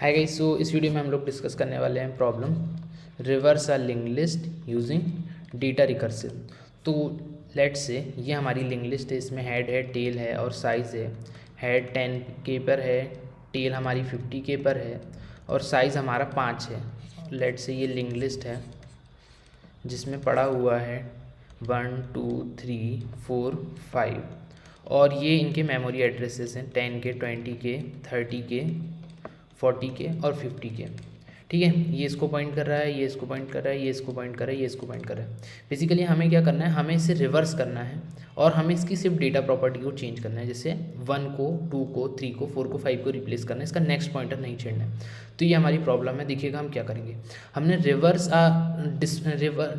Hi guys, सो इस video में हम लोग डिस्कस करने वाले हैं problem reverse a link list using data recursive. तो लेट्स से ये हमारी लिंक लिस्ट है, इसमें हेड है, टेल है और साइज़ है। हेड 10K पर है, टेल हमारी 50K पर है और साइज़ हमारा 5 है। लेट्स से ये लिंक लिस्ट है जिसमें पड़ा हुआ है 1 2 3 4 5 और ये इनके मेमोरी एड्रेसेस हैं 10K 20K 30K 40K और 50K। ठीक है, ये इसको पॉइंट कर रहा है, ये इसको पॉइंट कर रहा है, ये इसको पॉइंट कर रहा है, ये इसको पॉइंट कर रहा है। बेसिकली हमें क्या करना है, हमें इसे रिवर्स करना है और हमें इसकी सिर्फ डेटा प्रॉपर्टी को चेंज करना है। जैसे 1 को 2 को 3 को 4 को 5 को रिप्लेस करना है, इसका नेक्स्ट पॉइंटर नहीं छेड़ना है। तो ये हमारी प्रॉब्लम है। देखिएगा हम क्या करेंगे। हमने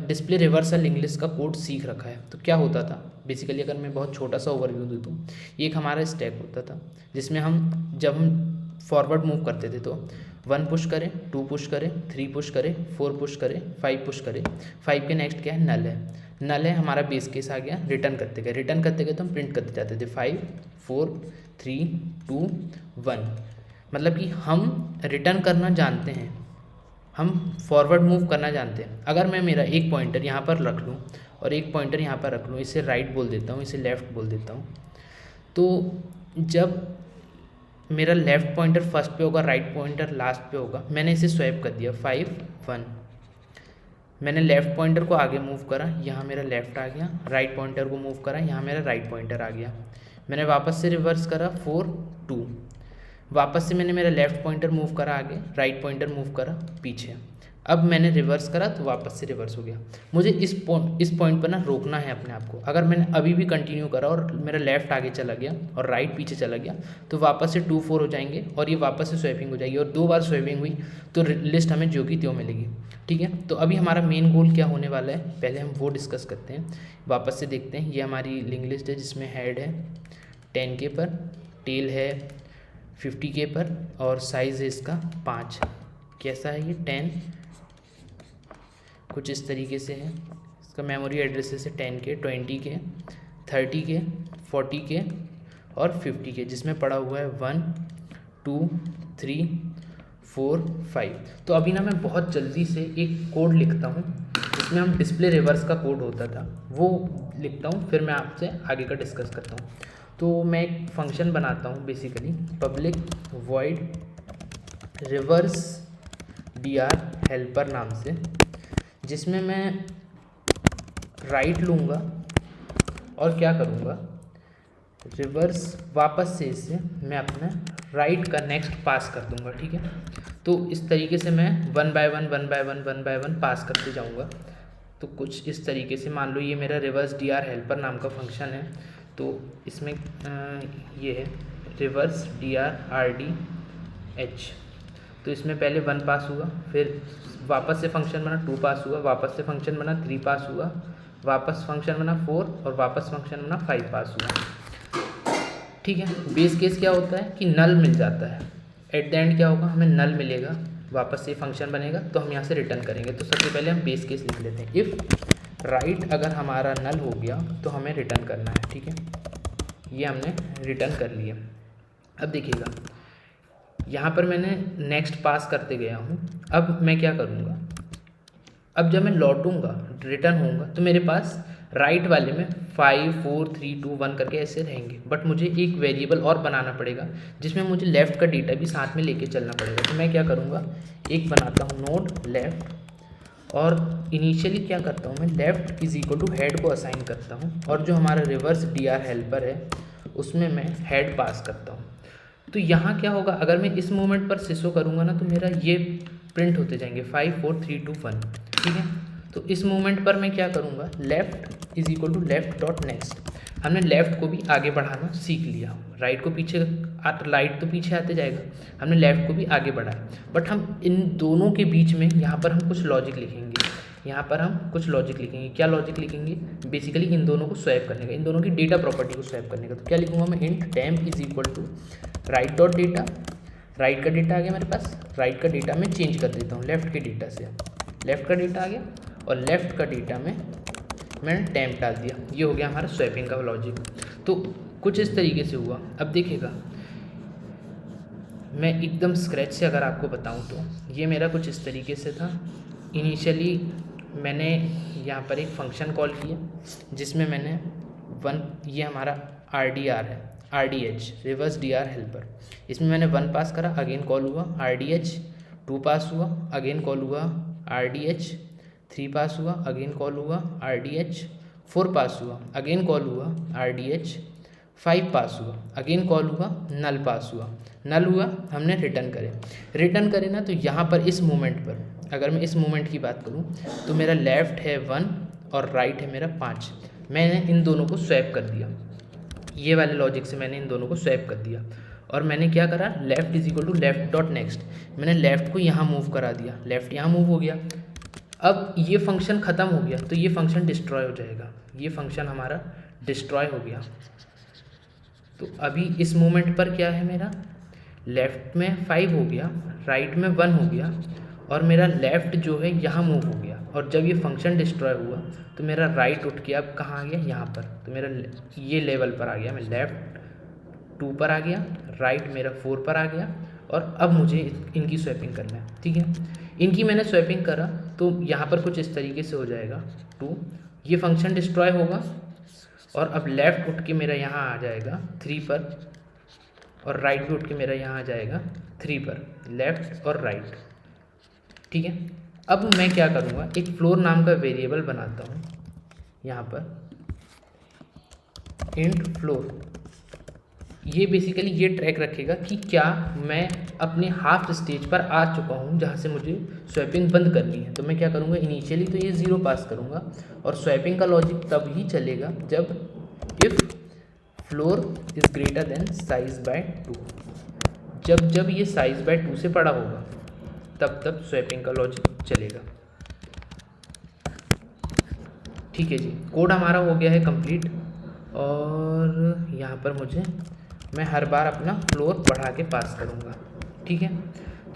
डिस्प्ले रिवर्स लिंक लिस्ट का कोड सीख रखा है। तो क्या होता था बेसिकली, अगर मैं बहुत छोटा सा ओवरव्यू दे दूँ, ये एक हमारा स्टैक होता था जिसमें जब हम फॉरवर्ड मूव करते थे तो 1 पुश करें, 2 पुश करें, 3 पुश करें, 4 पुश करें, 5 पुश करें। 5 के नेक्स्ट क्या है, नल है। नल है हमारा बेस केस आ गया। रिटर्न करते गए तो हम प्रिंट करते जाते थे 5 4 3 2 1। मतलब कि हम रिटर्न करना जानते हैं, हम फॉरवर्ड मूव करना जानते हैं। अगर मैं मेरा एक पॉइंटर यहाँ पर रख लूँ और एक पॉइंटर यहाँ पर रख लूँ, इसे राइट बोल देता हूँ, इसे लेफ़्ट बोल देता हूँ, तो जब मेरा लेफ़्ट पॉइंटर फर्स्ट पे होगा, राइट पॉइंटर लास्ट पे होगा। मैंने इसे स्वैप कर दिया 5 1। मैंने लेफ़्ट पॉइंटर को आगे मूव करा, यहाँ मेरा लेफ़्ट आ गया। राइट पॉइंटर को मूव करा, यहाँ मेरा राइट पॉइंटर आ गया। मैंने वापस से रिवर्स करा 4 2। वापस से मैंने मेरा लेफ़्ट पॉइंटर मूव करा आगे, राइट पॉइंटर मूव करा पीछे। अब मैंने रिवर्स करा तो वापस से रिवर्स हो गया। मुझे इस पॉइंट पर ना रोकना है अपने आप को। अगर मैंने अभी भी कंटिन्यू करा और मेरा लेफ़्ट आगे चला गया और राइट पीछे चला गया तो वापस से 2 4 हो जाएंगे और ये वापस से स्वैपिंग हो जाएगी और 2 बार स्वैपिंग हुई तो लिस्ट हमें जो की त्यों मिलेगी। ठीक है, तो अभी हमारा मेन गोल क्या होने वाला है, पहले हम वो डिस्कस करते हैं। वापस से देखते हैं, ये हमारी लिंक लिस्ट है जिसमें हेड है 10K पर, टेल है 50K पर और साइज़ है इसका 5। कैसा है ये 10, कुछ इस तरीके से है। इसका मेमोरी एड्रेसेस है 10K 20K 30K 40K और 50K, जिसमें पड़ा हुआ है 1 2 3 4 5। तो अभी ना मैं बहुत जल्दी से एक कोड लिखता हूँ जिसमें हम डिस्प्ले रिवर्स का कोड होता था वो लिखता हूँ, फिर मैं आपसे आगे का डिस्कस करता हूँ। तो मैं एक फंक्शन बनाता हूँ basically, public void reverse dr helper नाम से, जिसमें मैं राइट लूँगा और क्या करूँगा, रिवर्स वापस से इसे मैं अपना राइट का नेक्स्ट पास कर दूँगा। ठीक है, तो इस तरीके से मैं 1 बाय 1 पास करते जाऊँगा। तो कुछ इस तरीके से मान लो ये मेरा रिवर्स dr हेल्पर नाम का फंक्शन है। तो इसमें ये है रिवर्स dr rd h। तो इसमें पहले 1 पास हुआ, फिर वापस से फंक्शन बना 2 पास हुआ, वापस से फंक्शन बना 3 पास हुआ, वापस फंक्शन बना 4 और वापस फंक्शन बना 5 पास हुआ। ठीक है, बेस केस क्या होता है कि नल मिल जाता है। एट द एंड क्या होगा, हमें नल मिलेगा, वापस से फंक्शन बनेगा तो हम यहाँ से रिटर्न करेंगे। तो सबसे पहले हम बेस केस लिख लेते हैं। इफ़ राइट अगर हमारा नल हो गया तो हमें रिटर्न करना है। ठीक है, ये हमने रिटर्न कर लिया। अब देखिएगा यहाँ पर मैंने नेक्स्ट पास करते गया हूँ। अब मैं क्या करूँगा, अब जब मैं लौटूंगा रिटर्न होऊंगा तो मेरे पास राइट वाले में 5 4 3 2 1 करके ऐसे रहेंगे, बट मुझे एक वेरिएबल और बनाना पड़ेगा जिसमें मुझे लेफ़्ट का डेटा भी साथ में लेके चलना पड़ेगा। तो मैं क्या करूँगा, एक बनाता हूँ नोड लेफ़्ट और इनिशियली क्या करता हूँ, मैं left is equal to head को असाइन करता हूँ और जो हमारा रिवर्स dr हेल्पर है उसमें मैं हेड पास करता हूँ। तो यहाँ क्या होगा, अगर मैं इस मोमेंट पर सिसो करूँगा ना तो मेरा ये प्रिंट होते जाएंगे 5 4 3 2 1। ठीक है, तो इस मोमेंट पर मैं क्या करूँगा, left is equal to left dot next. हमने लेफ़्ट को भी आगे बढ़ाना सीख लिया, राइट को पीछे, राइट तो पीछे आते जाएगा, हमने लेफ़्ट को भी आगे बढ़ाया। बट हम इन दोनों के बीच में यहाँ पर हम कुछ लॉजिक लिखेंगे, यहाँ पर हम कुछ लॉजिक लिखेंगे। क्या लॉजिक लिखेंगे, बेसिकली इन दोनों को स्वैप करने का, इन दोनों की डेटा प्रॉपर्टी को स्वैप करने का। तो क्या लिखूँगा मैं, int temp is equal to right dot data, right का डेटा आ गया मेरे पास, राइट का डेटा मैं चेंज कर देता हूँ लेफ़्ट के डेटा से, लेफ़्ट का डेटा आ गया और लेफ़्ट का डेटा में मैंने टेम्प डाल दिया। ये हो गया हमारा स्वैपिंग का लॉजिक। तो कुछ इस तरीके से हुआ। अब देखिएगा मैं एकदम स्क्रैच से अगर आपको बताऊं तो ये मेरा कुछ इस तरीके से था। इनिशियली मैंने यहाँ पर एक फ़ंक्शन कॉल किया जिसमें मैंने ये हमारा RDR है, RDH रिवर्स DR हेल्पर, इसमें मैंने 1 पास करा, अगेन कॉल हुआ RDH, 2 पास हुआ, अगेन कॉल हुआ RDH, 3 पास हुआ, अगेन कॉल हुआ RDH, 4 पास हुआ, अगेन कॉल हुआ RDH, 5 पास हुआ, अगेन कॉल हुआ, नल पास हुआ, नल हुआ, हमने रिटर्न करे ना। तो यहाँ पर इस मोमेंट पर अगर मैं इस मोमेंट की बात करूँ तो मेरा लेफ़्ट है 1 और राइट है मेरा 5। मैंने इन दोनों को स्वैप कर दिया, ये वाले लॉजिक से मैंने इन दोनों को स्वैप कर दिया और मैंने क्या करा, left is equal to left dot next, मैंने लेफ़्ट को यहाँ मूव करा दिया, लेफ़्ट यहाँ मूव हो गया। अब ये फंक्शन ख़त्म हो गया तो ये फंक्शन डिस्ट्रॉय हो जाएगा, ये फंक्शन हमारा डिस्ट्रॉय हो गया। तो अभी इस मोमेंट पर क्या है, मेरा लेफ़्ट में 5 हो गया, राइट में 1 हो गया और मेरा लेफ़्ट जो है यहाँ मूव हो गया। और जब ये फंक्शन डिस्ट्रॉय हुआ तो मेरा राइट उठ के अब कहाँ आ गया, यहाँ पर, तो मेरा ये लेवल पर आ गया, मैं लेफ़्ट 2 पर आ गया, राइट मेरा 4 पर आ गया और अब मुझे इनकी स्वैपिंग करना है। ठीक है, इनकी मैंने स्वैपिंग करा तो यहाँ पर कुछ इस तरीके से हो जाएगा 2, ये फंक्शन डिस्ट्रॉय होगा और अब लेफ़्ट उठ के मेरा यहाँ आ जाएगा 3 पर और राइट भी उठ के मेरा यहाँ आ जाएगा 3 पर, लेफ़्ट और राइट। ठीक है, अब मैं क्या करूँगा, एक फ्लोर नाम का वेरिएबल बनाता हूँ यहाँ पर, इंट फ्लोर। ये बेसिकली ये ट्रैक रखेगा कि क्या मैं अपने हाफ स्टेज पर आ चुका हूँ जहाँ से मुझे स्वैपिंग बंद करनी है। तो मैं क्या करूँगा, इनिशियली तो ये 0 पास करूँगा और स्वैपिंग का लॉजिक तब ही चलेगा जब if floor is greater than size by 2। जब ये साइज बाय 2 से बड़ा होगा तब स्वैपिंग का लॉजिक चलेगा। ठीक है जी, कोड हमारा हो गया है कंप्लीट और यहाँ पर मैं हर बार अपना फ्लोर बढ़ा के पास करूँगा। ठीक है,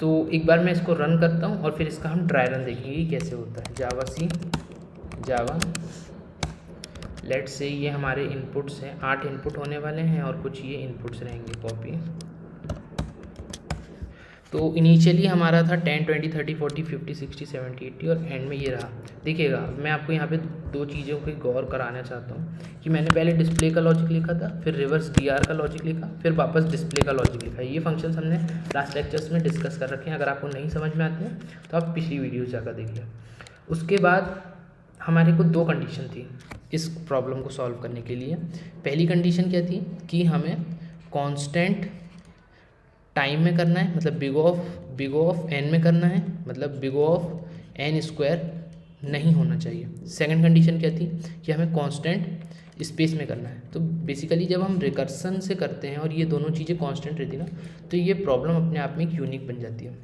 तो एक बार मैं इसको रन करता हूँ और फिर इसका हम ट्राई रन देखेंगे कैसे होता है। जावा लेट्स से ये हमारे इनपुट्स हैं, 8 इनपुट होने वाले हैं और कुछ ये इनपुट्स रहेंगे कॉपी। तो इनिशियली हमारा था 10 20 30 40 50 60 70 80 और एंड में ये रहा। देखिएगा, मैं आपको यहाँ पे 2 चीज़ों की गौर कराना चाहता हूँ कि मैंने पहले डिस्प्ले का लॉजिक लिखा था, फिर रिवर्स DR का लॉजिक लिखा, फिर वापस डिस्प्ले का लॉजिक लिखा। ये फंक्शंस हमने लास्ट लेक्चर्स में डिस्कस कर रखे हैं, अगर आपको नहीं समझ में आते हैं तो आप पिछली वीडियो जाकर देखिए। उसके बाद हमारे को 2 कंडीशन थी इस प्रॉब्लम को सॉल्व करने के लिए। पहली कंडीशन क्या थी कि हमें कांस्टेंट टाइम में करना है, मतलब बिग ऑफ n में करना है, मतलब बिग ऑफ n² नहीं होना चाहिए। सेकंड कंडीशन क्या थी कि हमें कांस्टेंट स्पेस में करना है। तो बेसिकली जब हम रिकर्सन से करते हैं और ये दोनों चीज़ें कांस्टेंट रहती है ना, तो ये प्रॉब्लम अपने आप में एक यूनिक बन जाती है।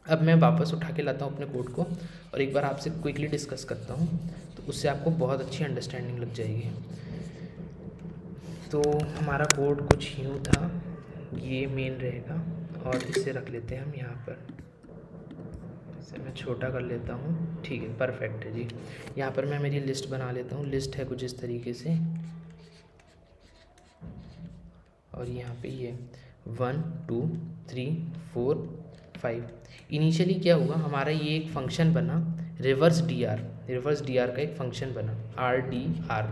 अब मैं वापस उठा के लाता हूँ अपने कोड को और एक बार आपसे क्विकली डिस्कस करता हूँ, तो उससे आपको बहुत अच्छी अंडरस्टैंडिंग लग जाएगी। तो हमारा कोड कुछ यूँ था, ये मेन रहेगा और इसे रख लेते हैं हम यहाँ पर, इसे मैं छोटा कर लेता हूँ। ठीक है, परफेक्ट है जी। यहाँ पर मैं मेरी लिस्ट बना लेता हूँ। लिस्ट है कुछ इस तरीके से और यहाँ पे ये 1 2 3 4 5। इनिशियली क्या हुआ, हमारा ये एक फंक्शन बना रिवर्स DR का एक फंक्शन बना RDR।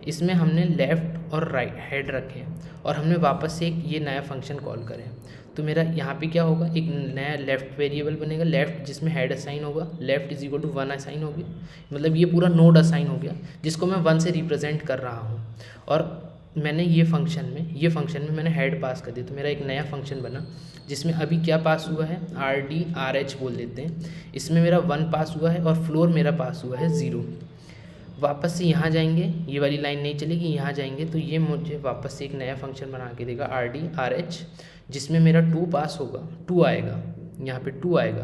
इसमें हमने लेफ़्ट और राइट हेड रखे और हमने वापस से एक ये नया फंक्शन कॉल करें। तो मेरा यहाँ पे क्या होगा, एक नया लेफ़्ट वेरिएबल बनेगा, लेफ़्ट जिसमें हेड असाइन होगा, left is equal to 1 assign होगी, मतलब ये पूरा नोड असाइन हो गया जिसको मैं 1 से रिप्रेजेंट कर रहा हूँ। और मैंने ये फंक्शन में मैंने हेड पास कर दिया, तो मेरा एक नया फंक्शन बना जिसमें अभी क्या पास हुआ है, RDRH बोल देते हैं। इसमें मेरा 1 पास हुआ है और फ्लोर मेरा पास हुआ है 0। वापस से यहाँ जाएंगे, ये वाली लाइन नहीं चलेगी, यहाँ जाएंगे तो ये मुझे वापस से एक नया फंक्शन बना के देगा RDRH, जिसमें मेरा 2 पास होगा, 2 आएगा, यहाँ पे 2 आएगा,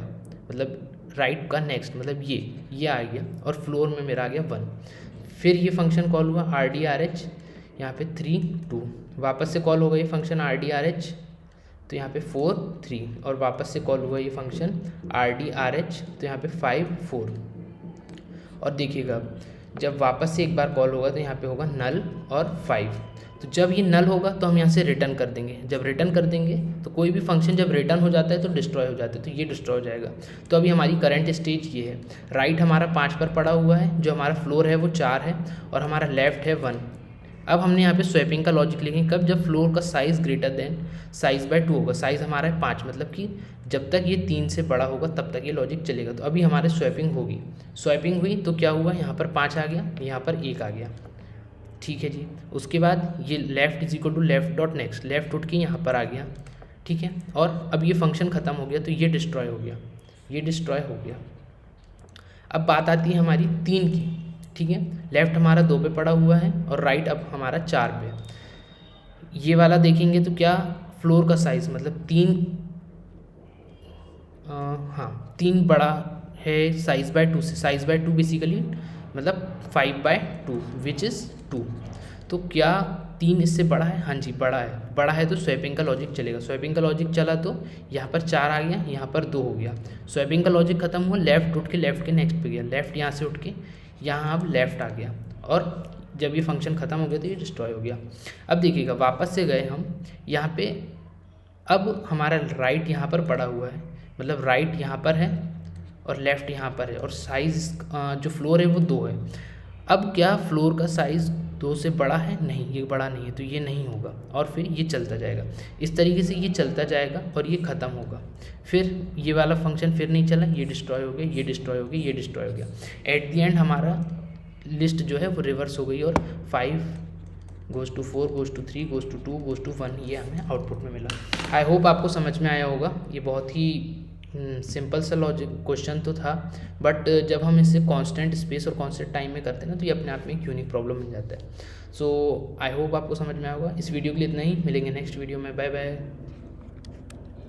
मतलब राइट का नेक्स्ट, मतलब ये आ गया और फ्लोर में मेरा आ गया 1। फिर ये फंक्शन कॉल हुआ RDRH, यहाँ पे 3 2, वापस से कॉल होगा ये फंक्शन RDRH, तो यहाँ पे 4 3 और वापस से कॉल हुआ ये फंक्शन RDRH, तो यहाँ पे 5 4। और देखिएगा जब वापस से एक बार कॉल होगा तो यहाँ पे होगा नल और 5। तो जब ये नल होगा तो हम यहाँ से रिटर्न कर देंगे, जब रिटर्न कर देंगे तो कोई भी फंक्शन जब रिटर्न हो जाता है तो डिस्ट्रॉय हो जाता है, तो ये डिस्ट्रॉय हो जाएगा। तो अभी हमारी करंट स्टेज ये है, राइट हमारा 5 पर पड़ा हुआ है, जो हमारा फ्लोर है वो 4 है और हमारा लेफ्ट है 1। अब हमने यहाँ पे स्वैपिंग का लॉजिक लिखेंगे कब, जब फ्लोर का size greater than size by 2 होगा। साइज़ हमारा है 5, मतलब कि जब तक ये 3 से बड़ा होगा तब तक ये लॉजिक चलेगा। तो अभी हमारे स्वैपिंग होगी, स्वैपिंग हुई तो क्या हुआ, यहाँ पर 5 आ गया, यहाँ पर 1 आ गया, ठीक है जी। उसके बाद ये left is equal to left dot next, left उठ के यहाँ पर आ गया, ठीक है। और अब ये फंक्शन ख़त्म हो गया तो ये डिस्ट्रॉय हो गया, ये डिस्ट्रॉय हो गया। अब बात आती है हमारी 3 की, ठीक है। लेफ्ट हमारा 2 पे पड़ा हुआ है और राइट अब हमारा 4 पे। ये वाला देखेंगे तो क्या, फ्लोर का साइज़ मतलब 3 बड़ा है साइज़ बाय 2 से, साइज़ बाय 2 बेसिकली मतलब 5/2 विच इज़ 2। तो क्या 3 इससे बड़ा है, हाँ जी बड़ा है, बड़ा है तो स्वैपिंग का लॉजिक चलेगा। स्वैपिंग का लॉजिक चला तो यहाँ पर 4 आ गया, यहाँ पर 2 हो गया। स्वैपिंग का लॉजिक खत्म हुआ, लेफ्ट उठ के लेफ्ट के नेक्स्ट पे गया, लेफ्ट यहाँ से उठ के यहाँ अब लेफ्ट आ गया, और जब ये फंक्शन ख़त्म हो गया तो ये डिस्ट्रॉय हो गया। अब देखिएगा वापस से गए हम यहाँ पे, अब हमारा राइट यहाँ पर पड़ा हुआ है, मतलब राइट यहाँ पर है और लेफ़्ट यहाँ पर है, और साइज़ जो फ्लोर है वो 2 है। अब क्या फ्लोर का साइज़ 2 से बड़ा है, नहीं ये बड़ा नहीं है, तो ये नहीं होगा, और फिर ये चलता जाएगा। इस तरीके से ये चलता जाएगा और ये ख़त्म होगा। फिर ये वाला फंक्शन फिर नहीं चला, ये डिस्ट्रॉय हो गया, ये डिस्ट्रॉय हो गया, ये डिस्ट्रॉय हो गया। एट दी एंड हमारा लिस्ट जो है वो रिवर्स हो गई, और 5 goes to 4 goes to 3 goes to 2 goes to 1 ये हमें आउटपुट में मिला। आई होप आपको समझ में आया होगा। ये बहुत ही सिंपल सा लॉजिक क्वेश्चन तो था, बट जब हम इसे कांस्टेंट स्पेस और कांस्टेंट टाइम में करते हैं ना तो ये अपने आप में एक यूनिक प्रॉब्लम मिल जाता है। सो आई होप आपको समझ में आया होगा। इस वीडियो के लिए इतना ही, मिलेंगे नेक्स्ट वीडियो में, बाय बाय।